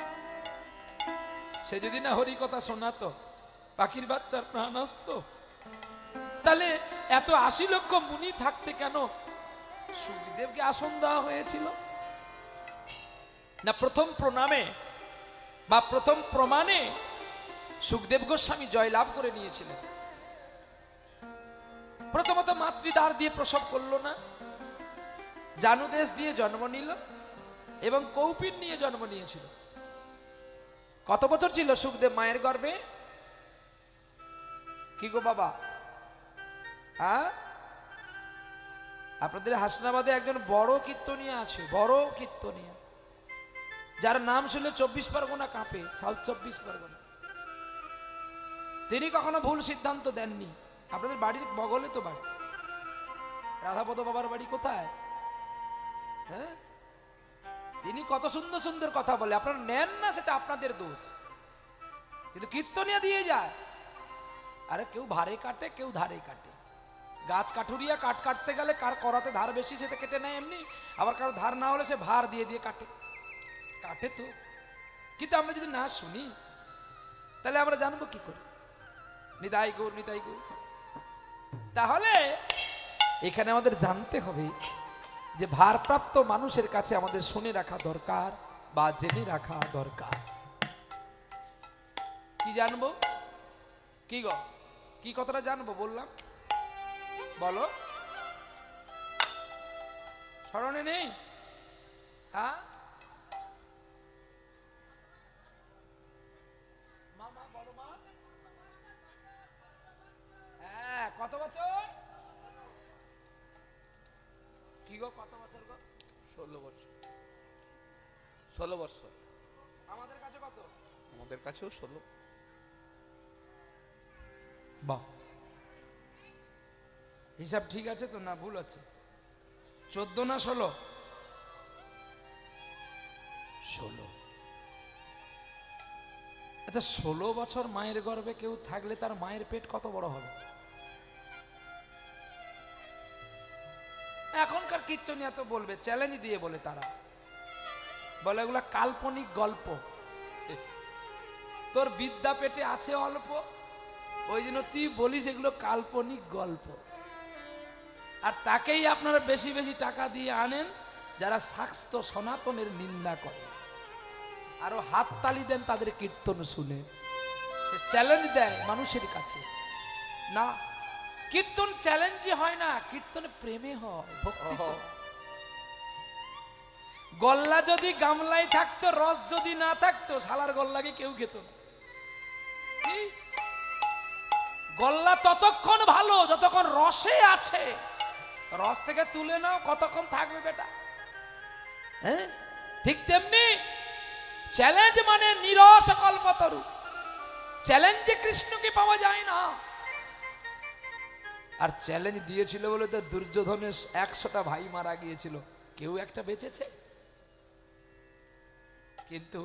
সে যদি না হরি কথা শোনাতো, পাখির বাচ্চার প্রাণ আসতো, তাহলে এত ৮০ লক্ষ মুনি থাকতে কেন সুখদেবকে আসন দেওয়া হয়েছিল? না প্রথম প্রণামে বা প্রথম প্রমাণে সুখদেব গোস্বামী জয়লাভ করে নিয়েছিলেন। প্রথমত মাতৃদ্বার দিয়ে প্রসব করলো না, জানুদেশ দিয়ে জন্ম নিল এবং কৌপিন নিয়ে জন্ম নিয়েছিল। কত বছর ছিল সুখদেব মায়ের গর্ভে? কি গো বাবা, আপনাদের হাসনাবাদে একজন বড় কীর্তনিয়া আছে, বড় কীর্তনিয়া, যার নাম শুনলে ২৪ পরগনা কাঁপে, সাউথ ২৪ পরগনা। তিনি কখনো ভুল সিদ্ধান্ত দেননি। আপনাদের বাড়ির বগলে তো বাড়ি, রাধাপদ বাবার বাড়ি কোথায়? হ্যাঁ, তিনি কত সুন্দর সুন্দর কথা বলে, আপনারা নেন না, সেটা আপনাদের দোষ। কিন্তু কীর্তনিয়া দিয়ে যায়। আরে কেউ ভারে কাটে, কেউ ধারে কাটে। গাছ কাঠুরিয়া কাট কাটতে গেলে কার করাতে ধার বেশি সেটা কেটে নেয় এমনি, আবার কারো ধার না হলে সে ভার দিয়ে দিয়ে কাটে তো। কিন্তু আমরা যদি না শুনি তাহলে আমরা জানবো কি করে? নিতাই গৌর, নিতাই গৌর। তাহলে এখানে আমাদের জানতে হবে যে ভারপ্রাপ্ত মানুষের কাছে আমাদের শুনে রাখা দরকার বা জেনে রাখা দরকার। কি জানবো? কি গো, কি কথাটা জানবো বললাম? বলো, স্মরণে নেই? হ্যাঁ, মামা বলো মা। হ্যাঁ, কত বছর? কি গো, কত বছর গো? 16 বছর। 16 বছর। আমাদের কাছে কত? আমাদের কাছেও 16। বাহ, হিসাব ঠিক আছে তো না ভুল আছে? 14 না 16? 16। আচ্ছা, 16 বছর মায়ের গর্ভে কেউ থাকলে তার মায়ের পেট কত বড় হবে? এখনকার কীর্তনিয়া তো বলবে, চ্যালেঞ্জ দিয়ে বলে, তারা বলে এগুলা কাল্পনিক গল্প। তোর বিদ্যা পেটে আছে অল্প, ওই জন্য তুই বলিস এগুলো কাল্পনিক গল্প। আর তাকেই আপনারা বেশি বেশি টাকা দিয়ে আনেন যারা শাস্ত্র সনাতনের নিন্দা করে, আরো হাততালি দেন তাদের কীর্তন শুনে। সে চ্যালেঞ্জ দেয় মানুষের কাছে। না, কীর্তন চ্যালেঞ্জই হয় না, কীর্তন প্রেমে হয়, ভক্তি। গল্লা যদি গামলায় থাকতো, রস যদি না থাকতো, শালার গল্লাকে কেউ খেত না। গল্লা ততক্ষণ ভালো যতক্ষণ রসে আছে, রস থেকে তুলে নাও, কতক্ষণ থাকবে বেটা? হ্যাঁ, ঠিক তেমনি চ্যালেঞ্জ মানে নিরস কল্পতরু। চ্যালেঞ্জে কৃষ্ণকে পাওয়া যায় না। আর চ্যালেঞ্জ দিয়েছিল বলে তো দুর্যোধনের 100টা ভাই মারা গিয়েছিল, কেউ একটা বেঁচেছে? কিন্তু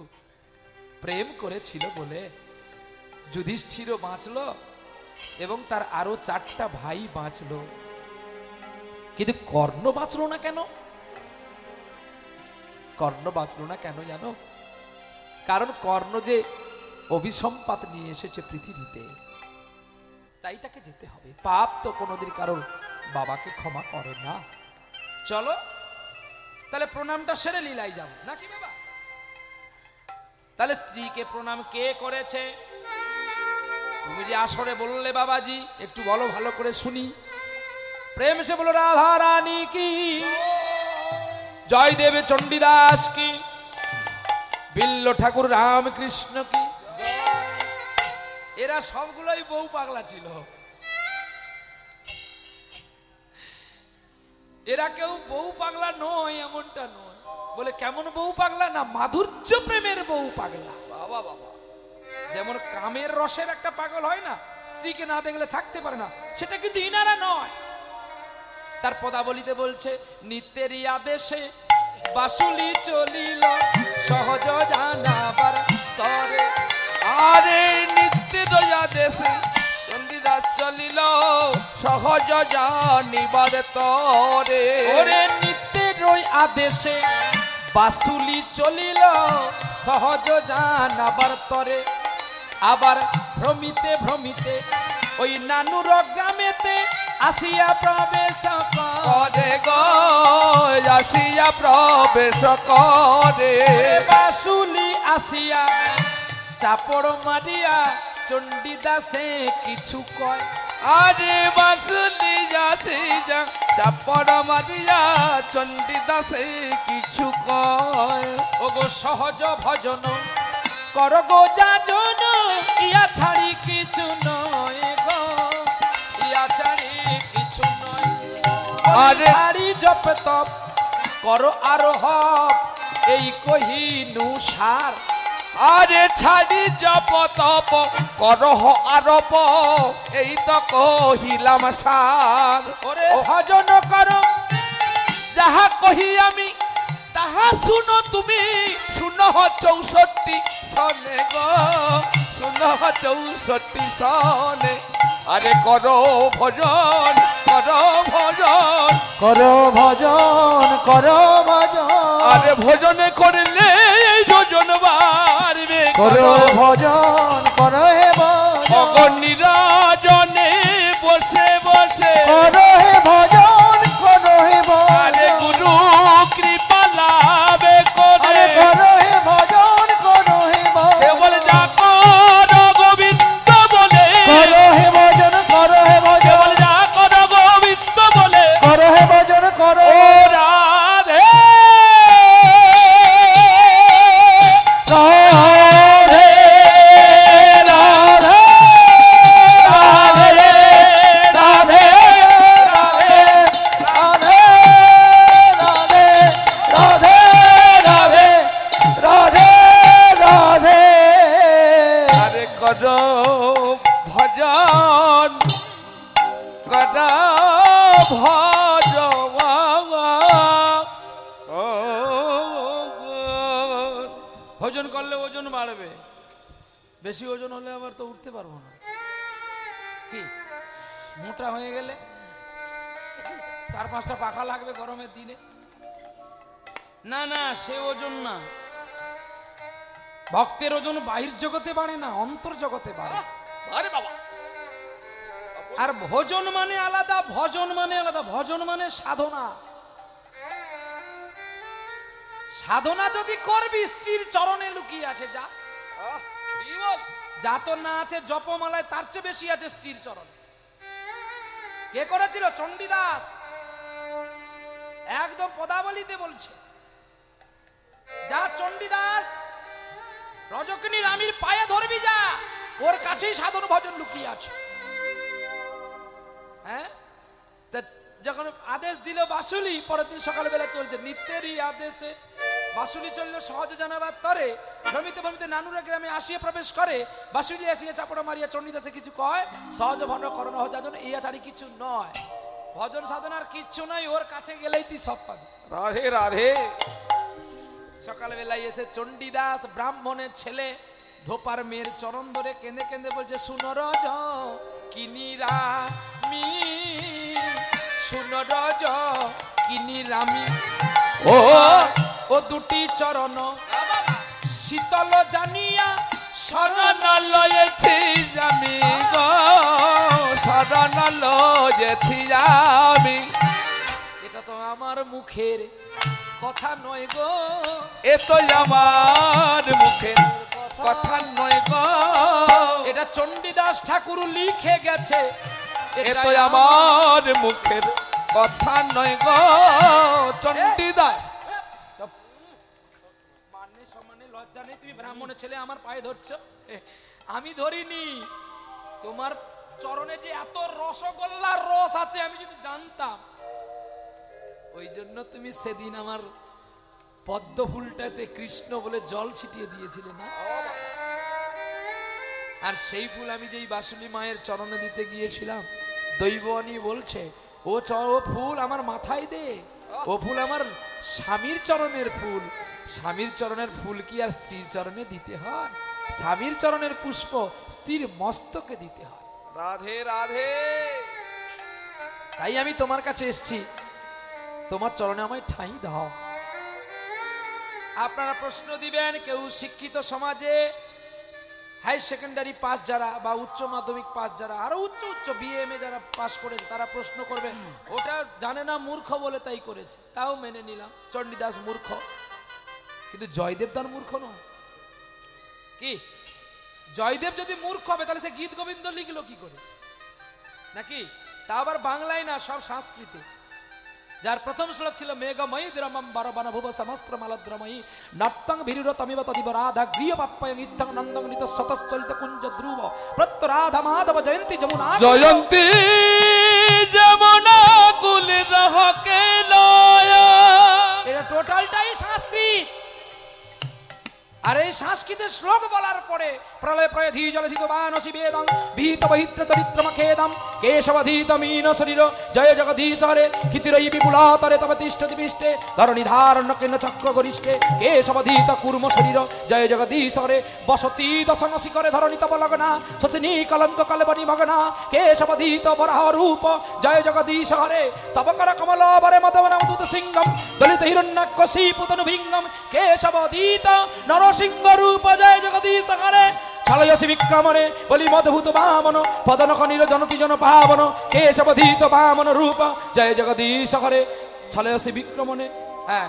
প্রেম করেছিল বলে যুধিষ্ঠিরও বাঁচলো এবং তার আরো 4টা ভাই বাঁচলো। কিন্তু কর্ণ বাঁচলো না কেন? কর্ণ বাঁচলো না কেন জানো? কারণ কর্ণ যে অভিসম্পাত নিয়ে এসেছে পৃথিবীতে, তাই তাকে যেতে হবে। পাপ তো কোনোদিন কারোর বাবাকে ক্ষমা করে না। চলো তাহলে প্রণামটা সেরে লীলায় যাব নাকি বাবা? তাহলে স্ত্রীকে প্রণাম কে করেছে? তুমি যে আসরে বললে বাবাজি, একটু বলো ভালো করে শুনি। প্রেম সে বলো রাধা রানী কি, জয়দেব চণ্ডীদাস কি, বিল্ল ঠাকুর রামকৃষ্ণ কি। এরা সবগুলোই বউ পাগলা ছিল। এরা কেউ বউ পাগলা নয় এমনটা নয়, বলে কেমন বউ পাগলা? না, মাধুর্য প্রেমের বউ পাগলা। বাবা বাবা, যেমন কামের রসের একটা পাগল হয় না, স্ত্রীকে না দেখলে থাকতে পারে না, সেটা কিন্তু ইনারা নয়। তার পদাবলিতে বলছে, নিত্যেরই আদেশে বাসুলি চলিল সহজ জানাবার তরে। আরে নিত্যের আদেশে চণ্ডীদাস চলিল সহজ জানিবার তরে। ওরে নিত্যের ওই আদেশে বাসুলি চলিল সহজ জানাবার তরে। আবার ভ্রমিতে ভ্রমিতে ওই নানুর গ্রামেতে আসিয়া প্রবেশ করে গো, আসিয়া প্রবেশ করে। বাসুলি আসিয়া চাপড় মারিয়া চণ্ডীদাসে কিছু কয়। আরে বাসুলি আসিয়া চাপড় মারিয়া চণ্ডীদাসে কিছু কয়। ওগো সহজ ভজন কর গো যাজন, ইয়া ছাড়ি কিছু নয় গো, ইয়া ছাড়ি কিছু নয়। আরে ছাড়ি জপ তপ করো আরো হপ, এই কহিনু সার। আরে ছাড়ি জপ তপ করহ আরপ, এই তো কহিলাম সার। ওরে ভজন করো যাহা কহি আমি তাহা শুনো তুমি, শুনহ 64 সনে গো, শুনহ 64 সনে। আরে করো ভজন, করো ভজন, করো ভজন, করো ভজন, আরে ভজনে করলে এই যোজন বাড়বে। করো ভজন, করো হে ভজন, অগনিরাজনে বসে বসে, করো হে ভজন, করো হে আরে ভজন, গুরু কৃপা লাভে করে। আরে করো হে ভজন, করো হে কেবল ভজন, যা কর গোবিন্দ বলে, করো হে ভজন, করো হে কেবল ভজন, যা কর গোবিন্দ বলে। করো হে ভজন, করো ও রাধে রাধে রাধে রাধে রাধে রাধে রাধে রাধে রাধে রাধে। আরে কর ভজন, কর ভজন। ভজন করলে ওজন বাড়বে, বেশি ওজন হলে আবার তো উঠতে পারবো না। কি মোটা হয়ে গেলে 4-5টা পাখা লাগবে গরমের দিনে। না না, সে ওজন না। ভক্তের ওজন বাহির জগতে বাড়ে না, অন্তর জগতে বাড়ে। আরে বাবা, আর ভোজন মানে আলাদা, ভজন মানে আলাদা। ভজন মানে সাধনা। সাধনা যদি করবি, স্ত্রীর চরণে লুকিয়ে আছে যা, কি বল? যা তো না আছে জপমালায়, তার চেয়ে বেশি আছে স্ত্রীর চরণে। কে করেছিল? চণ্ডীদাস। একদম পদাবলিতে বলছে, যা চণ্ডীদাস রজকিনী রানীর পায়ে ধরবি, যা, ওর কাছেই সাধন ভজন লুকিয়ে আছে। হ্যাঁ, তা যখন আদেশ দিল বাসুলি, পরের দিন সকালবেলা চলছে নিত্যেরই আদেশে বাসুলি চললো সহজ জানাবার তরে। ভ্রমিতে ভ্রমিতে নানুরা গ্রামে আসিয়া প্রবেশ করে। বাসুলি আসিয়া চাপড়া মারিয়া চণ্ডীদাসে কিছু কয়। সহজ ভন করণ যাজন, ইয়া ছাড়ি কিছু নয়। ভজন সাধনার কিচ্ছু নয়, ওর কাছে গেলেই তুই সব পাবি। রাধে রাধে। সকালবেলায় এসে চণ্ডীদাস ব্রাহ্মণের ছেলে ধোপার মেয়ের চরণ ধরে কেঁদে কেঁদে বলছে, শুনো রজ কিনি রামি, শুনো রজ কিনি রামি। ও দুটি চরণ শীতল জানিয়া শরণ লয়েছি আমি গো, শরণ লয়েছি আমি। এটা তো আমার মুখের কথা নয় গো, এ তো আমার মুখের কথা নয় গো, এটা চণ্ডীদাস ঠাকুর লিখে গেছে। এ তো আমার মুখের কথা নয় গো। চণ্ডীদাস মানে সম্মানে লজ্জা নেই? তুমি ব্রাহ্মণের ছেলে আমার পায়ে ধরছো? আমি ধরিনি। তোমার চরণে যে এত রসগোল্লার রস আছে আমি যদি জানতাম, ওই জন্য তুমি সেদিন আমার পদ্ম ফুলটাতে কৃষ্ণ বলে জল ছিটিয়ে দিয়েছিলেন না? আর সেই ফুল আমি যেই বাসুলি মায়ের চরণে দিতে গিয়েছিলাম, দৈবনী বলছে ও ফুল আমার মাথায় দে, ও ফুল আমার স্বামীর চরণের ফুল। স্বামীর চরণের ফুল কি আর স্ত্রীর চরণে দিতে হয়? স্বামীর চরণের পুষ্প স্ত্রীর মস্তকে দিতে হয়। রাধে রাধে। তাই আমি তোমার কাছে এসেছি, তোমার চরণে আমায় ঠাঁই দাও। আপনারা প্রশ্ন দিবেন, কেউ শিক্ষিত সমাজে হাই সেকেন্ডারি পাস যারা বা উচ্চ মাধ্যমিক পাস যারা, আরো উচ্চ উচ্চ বিএমএ যারা পাস করেছে, তারা প্রশ্ন করবে ওটা জানে না, মূর্খ বলে তাই করেছে। তাও মেনে নিলাম, চণ্ডীদাস মূর্খ, কিন্তু জয়দেব তার মূর্খ নয়। কি জয়দেব যদি মূর্খ হবে তাহলে সে গীত গোবিন্দ লিখলো কি করে? নাকি তা আবার বাংলায় না, সব সংস্কৃতে। যার প্রথম শ্লোক ছিল মেঘময়ী দ্রমম বরবন ভুব সমস্ত মালদ্রময়ী নর্তং ভীরুরতমিব তদিব রাধা গৃহ পাপ্পয় নিত্যং নন্দং নিত সতশ্চলিত কুঞ্জ ধ্রুব প্রত্য রাধা মাধব জয়ন্তী যমুনা জয়ন্তী যমুনা কুল রহকে লয়া। এটা টোটালটাই সংস্কৃত। আর এই সংস্কৃতের শ্লোক বলার পরে প্রলয় প্রয়ধি জলধিত বানসি বেদং বিহিত বহিত্র চরিত্রমখেদম কেশবধীত মীন শরীর জয় জগদীশ হরে ক্ষিতিরয়ী বিপুলাতরে তবে তিষ্ঠতি পৃষ্ঠে ধরণী ধারণ্য কেন চক্র গরিষ্ঠে কেশবধীত কুর্ম শরীর জয় জগদীশ হরে বসতি দশন শিখরে ধরণী তব লগনা শশিনী কলঙ্ক কলবনী মগনা কেশবধীত বরাহ রূপ জয় জগদীশ হরে তব কর কমল বরে মদবন মধুত সিংহম দলিত হিরণ্যকশী পুতনু ভিঙ্গম কেশবধীত নরসিংহ রূপ জয় জগদীশ হরে ছলয়সি বিক্রমণে বলি মধুভূত বামন পদনক নিরজনতি জন পাবন কেশবধীত বামন রূপ জয় জগদীশ হরে ছলয়সি বিক্রমণে। হ্যাঁ,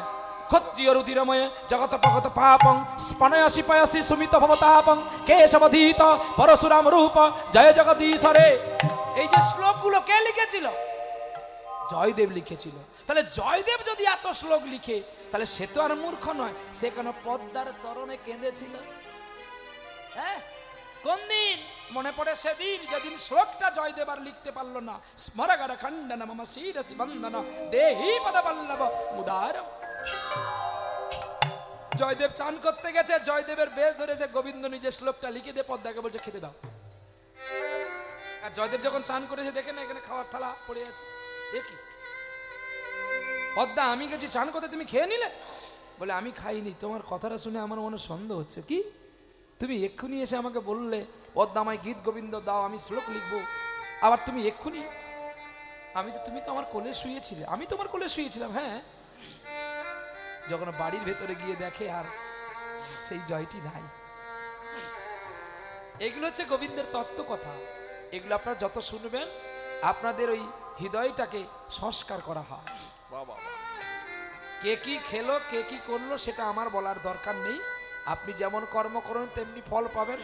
ক্ষত্রিয় রুধিরময়ে জগত পগত পাপং স্পনয়সি পয়সি সুমিত ভবতাপং কেশবধীত পরশুরাম রূপ জয় জগদীশ হরে। এই যে শ্লোকগুলো কে লিখেছিল? জয়দেব লিখেছিল। তাহলে জয়দেব যদি এত শ্লোক লিখে তাহলে সে তো আর মূর্খ নয়, সে কেন পদ্মার চরণে কেঁদেছিল? হ্যাঁ, কোন দিন মনে পড়ে? সেদিন যেদিন শ্লোকটা জয়দেব আর লিখতে পারলো না। স্মরগর খণ্ডন মম শিরসি বন্দন দেহি পদবল্লভ মুদারম। জয়দেব চান করতে গেছে, জয়দেবের বেশ ধরেছে, গোবিন্দ নিজের শ্লোকটা লিখে দিয়ে পদ্মাকে বলছে খেতে দাও। আর জয়দেব যখন চান করেছে দেখে না এখানে খাওয়ার থালা পড়ে আছে, দেখি পদ্মা আমি গেছি চান করতে, তুমি খেয়ে নিলে? বলে আমি খাইনি, তোমার কথাটা শুনে আমার মনে সন্দেহ হচ্ছে। কি তুমি এক্ষুনি এসে আমাকে বললে পদ্মা আমায় গীত গোবিন্দ দাও, আমি শ্লোক লিখবো, আবার তুমি এক্ষুনি? তুমি তো আমার কোলে শুয়েছিলে, আমি তোমার কোলে শুয়েছিলাম। হ্যাঁ, যখন বাড়ির ভেতরে গিয়ে দেখে আর সেই জয়টি নাই। এগুলো হচ্ছে গোবিন্দের তত্ত্ব কথা। এগুলো আপনারা যত শুনবেন আপনাদের ওই হৃদয়টাকে সংস্কার করা হয়। কে কি খেলো, কে কি করলো সেটা আমার বলার দরকার নেই। আপনি যেমন কর্ম করুন তেমনি ফল পাবেন।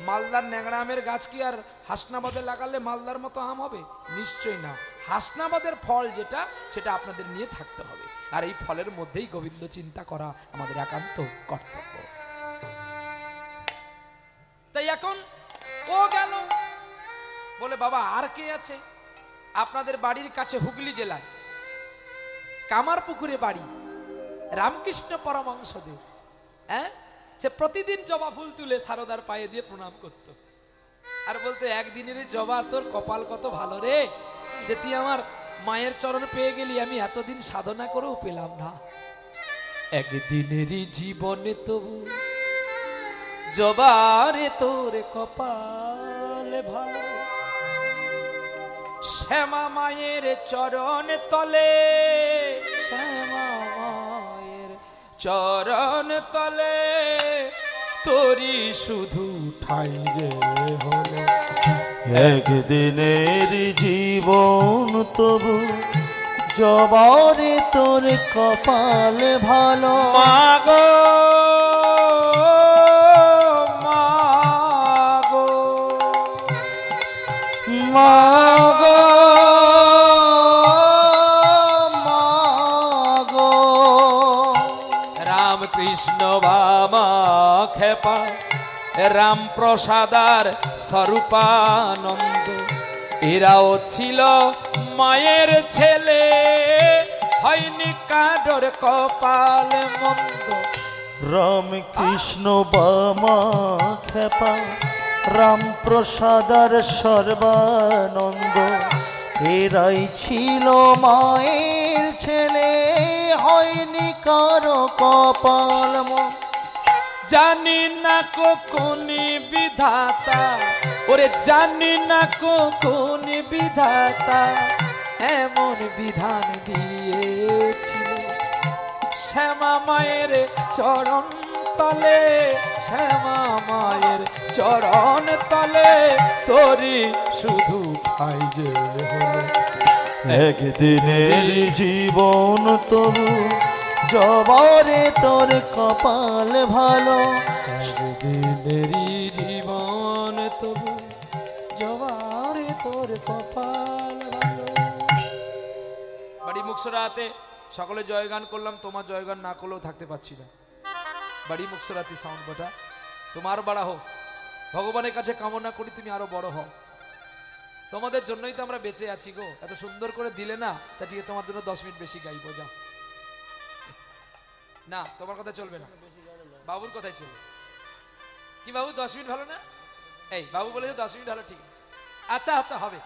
মালদার ন্যাংরা আমের গাছ কি আর হাসনাবাদে লাগালে মালদার মতো আম হবে? নিশ্চয়ই না। হাসনাবাদের ফল যেটা, সেটা আপনাদের নিয়ে থাকতে হবে। আর এই ফলের মধ্যেই গোবিন্দ চিন্তা করা আমাদের একান্ত কর্তব্য। তাই এখন ও গেল, বলে বাবা আর কে আছে? আপনাদের বাড়ির কাছে হুগলি জেলায় কামারপুকুরে বাড়ি, রামকৃষ্ণ পরমহংসদেব। হ্যাঁ, সে প্রতিদিন জবা ফুল তুলে সারদার পায়ে দিয়ে প্রণাম করত আর বলতো একদিনের জবা, তোর কপাল কত ভালো রে যে তুই আমার মায়ের চরণ পেয়ে গেলি, আমি এতদিন সাধনা করেও পেলাম না। একদিনেরই জীবনে তবু জবারে তোর কপাল ভালো, শ্যামা মায়ের চরণ তলে, শ্যামা মায়ের চরণ তলে তোরি শুধু ঠাই যে হলো। একদিনের জীবন তবু জবারে তোর কপাল ভালো। মাগো মাগো মাগো মাগো, রামকৃষ্ণ বামা খেপা রাম প্রসাদার স্বরূপানন্দ, এরাও ছিল মায়ের ছেলে। হয়নি কাডর কপাল মন্দ। রাম কৃষ্ণ বামা খেপা রাম প্রসাদার সর্বানন্দ, এরাই ছিল মায়ের ছেলে, হয়নি কারো কপাল মন্দ। জানি না কোনি বিধাতা, ওরে জানি না কোনি বিধাতা এমন বিধান দিয়েছিল। শ্যামা মায়ের চরণ তলে, শ্যামা মায়ের চরণ তলে তোরি শুধু খাই যে হলো। একদিনের জীবন তবু জবারে তোর কপাল ভালো, একদিনেরই জীবন তবু জবারে তোর কপাল ভালো। বাড়ি মুক্সরাতে সকলে জয়গান করলাম, তোমার জয়গান না করলেও থাকতে পারছি না। বাড়ি মুক্সরাতে সাউন্ড বাটা তোমার বাড়া হোক, ভগবানের কাছে কামনা করি তুমি আরো বড় হও। তোমাদের জন্যই তো আমরা বেঁচে আছি গো, এত সুন্দর করে দিলে না, তা ঠিক তোমার জন্য 10 মিনিট বেশি গাইবো। যাও না, তোমার কথা চলবে না, বাবুর কথাই চলবে। কি বাবু 10 মিনিট ভালো না? এই বাবু বলে 10 মিনিট ভালো, ঠিক আছে, আচ্ছা আচ্ছা হবে।